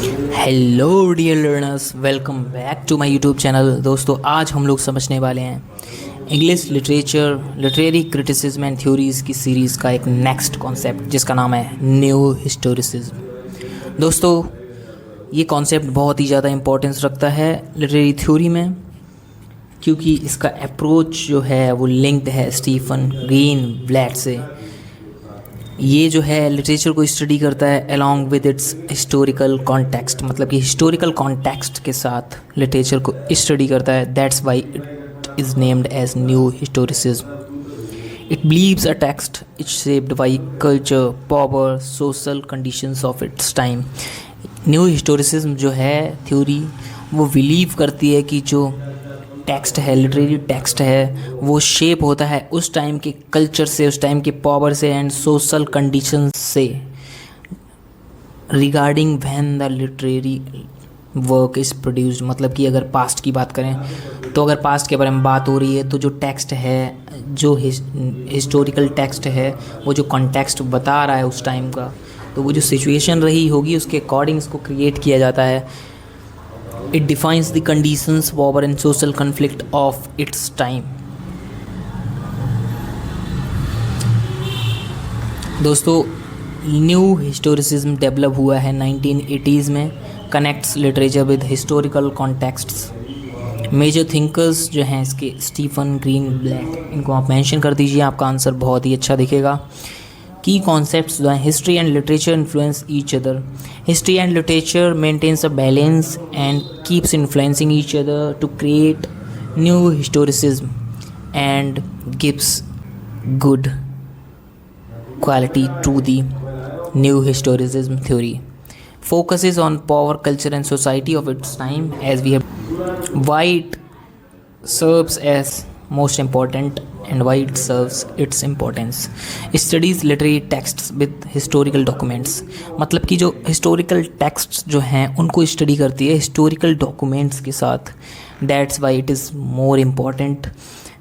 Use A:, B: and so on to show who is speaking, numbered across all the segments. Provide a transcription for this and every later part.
A: Hello dear learners, welcome back to my YouTube channel. दोस्तों, आज हम लोग समझने वाले हैं English literature, literary criticism and theories की सीरीज़ का एक नेक्स्ट कॉन्सेप्ट जिसका नाम है न्यू हिस्टोरिसिज्म। दोस्तों, ये कॉन्सेप्ट बहुत ही ज़्यादा इम्पोर्टेंस रखता है लिटरेरी थ्योरी में, क्योंकि इसका अप्रोच जो है वो लिंक्ड है स्टीफन ग्रीनब्लैट से। ये जो है लिटरेचर को स्टडी करता है along with its historical context, मतलब कि हिस्टोरिकल कॉन्टेक्स्ट के साथ लिटरेचर को स्टडी करता है। That's why it is named as new historicism. It believes a text it's shaped by culture, power, social conditions of its time. New historicism जो है theory, वो बिलीव करती है कि जो टेक्स्ट है, लिटरेरी टेक्स्ट है, वो शेप होता है उस टाइम के कल्चर से, उस टाइम के पावर से एंड सोशल कंडीशंस से regarding when the literary work is produced. मतलब कि अगर पास्ट की बात करें तो अगर पास्ट के बारे में बात हो रही है तो जो टेक्स्ट है, जो हिस्टोरिकल टेक्स्ट है, वो जो कॉन्टेक्स्ट बता रहा है उस टाइम का, तो वो जो सिचुएशन रही होगी उसके अकॉर्डिंग इसको क्रिएट किया जाता है। It defines the conditions, power and social conflict of its time. दोस्तों, न्यू हिस्टोरिसिज्म डेवलप हुआ है 1980s में, connects literature with historical contexts. Major thinkers जो हैं इसके स्टीफन ग्रीनब्लैट, इनको आप मेंशन कर दीजिए, आपका आंसर बहुत ही अच्छा दिखेगा। की कॉन्सेप्ट्स जो हैं, history and literature influence each other. History and literature maintains a balance and keeps influencing each other to create new historicism and gives good quality to the new historicism theory. Focuses on power, culture and society of its time, as we have why it serves as most important and why it serves its importance. Studies literary texts with historical documents. मतलब कि जो historical texts जो हैं उनको study करती है historical documents के साथ। That's why it is more important.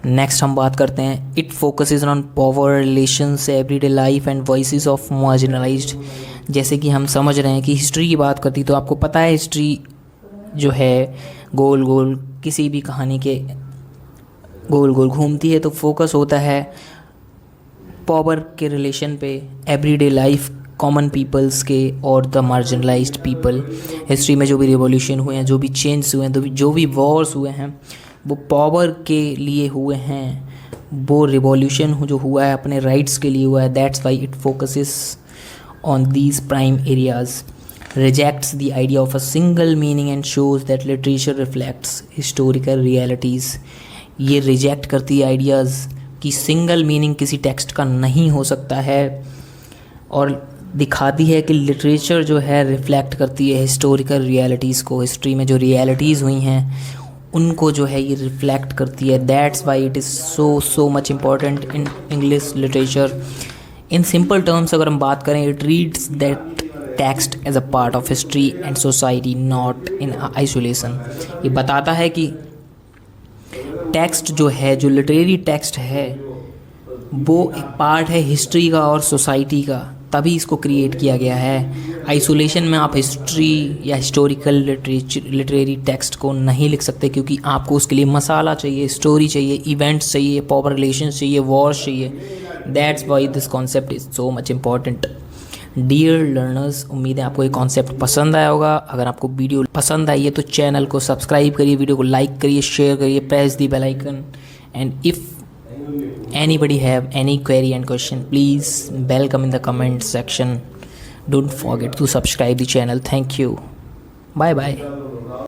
A: Next हम बात करते हैं, it focuses on power relations, everyday life and voices of marginalised. जैसे कि हम समझ रहे हैं कि हिस्ट्री की बात करती, तो आपको पता है हिस्ट्री जो है गोल गोल किसी भी कहानी के गोल गोल घूमती है, तो फोकस होता है पावर के रिलेशन पे, एवरीडे लाइफ, कॉमन पीपल्स के और द मार्जिनलाइज्ड पीपल। हिस्ट्री में जो भी रिवॉल्यूशन हुए हैं, जो भी चेंज हुए हैं, जो भी वॉर्स हुए हैं, वो पावर के लिए हुए हैं। वो रिवॉल्यूशन जो हुआ है अपने राइट्स के लिए हुआ है। That's why it focuses on these prime areas, rejects the idea of a single meaning and shows that literature reflects historical realities. ये रिजेक्ट करती है आइडियाज़ कि सिंगल मीनिंग किसी टेक्स्ट का नहीं हो सकता है, और दिखाती है कि लिटरेचर जो है रिफ्लेक्ट करती है हिस्टोरिकल रियलिटीज़ को। हिस्ट्री में जो रियलिटीज़ हुई हैं उनको जो है ये रिफ्लेक्ट करती है। That's why it is so much important in English literature. In simple terms अगर हम बात करें, it reads that text as a part of history and society, not in isolation. ये बताता है कि टेक्स्ट जो है, जो लिटरेरी टेक्स्ट है, वो एक पार्ट है हिस्ट्री का और सोसाइटी का, तभी इसको क्रिएट किया गया है। आइसोलेशन में आप हिस्ट्री या हिस्टोरिकल लिटरेरी टेक्स्ट को नहीं लिख सकते, क्योंकि आपको उसके लिए मसाला चाहिए, स्टोरी चाहिए, इवेंट्स चाहिए, पावर रिलेशंस चाहिए, वॉर्स चाहिए। That's why this concept is so much important. Dear learners, उम्मीद है आपको ये कॉन्सेप्ट पसंद आया होगा। अगर आपको वीडियो पसंद आई है तो चैनल को सब्सक्राइब करिए, वीडियो को लाइक करिए, शेयर करिए, press the bell icon, and if anybody have any query and question, please welcome in the comment section. Don't forget to subscribe the channel. Thank you. Bye bye.